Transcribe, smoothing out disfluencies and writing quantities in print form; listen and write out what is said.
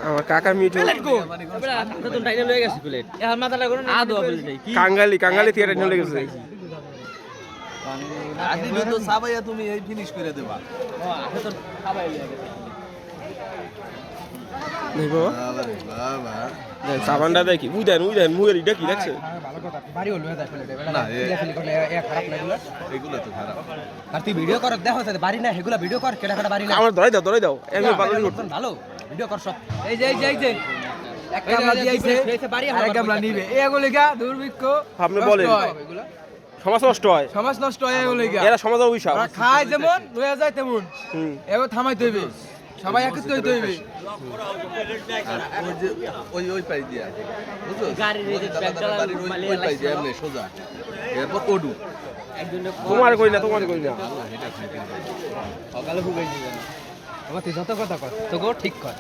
আমার কাকা মিঠু কাঙ্গালি কাঙ্গালি থিয়েটার নিয়ে লেগেছে তুমি এই ফিনিশ করে দেবা সাবানটা দেখি বুঝেন বুঝেন মুখের এটা কি দেখছে আর তুই ভিডিও কর দেখো বাড়ি না সেগুলা ভিডিও কর কেটা কেটা বাড়ি না আমার ধরাই দাও এমনি ভালো ভালো ভিডিও কর সব এই যে এক গামলা দিয়েছে আরেক গামলা নিবে এগুলো গা দুর্ভিক্ষ আপনি বলেন সমাজ নষ্ট হয় এগুলো গা এরা সমাজ অভিশাপ খায় যেমন লয়ে যায় তেমন এবার থামাইতে হইবে সবাই একত্রিত হইতে হইবে ওই পাই দিয়া বুঝছো ওই পাই দিয়া এমনি সোজা এরপর ওডু তোমার কই না সকালে ভুগাই দিবেন তুই যত কথা কর তো ঠিক কর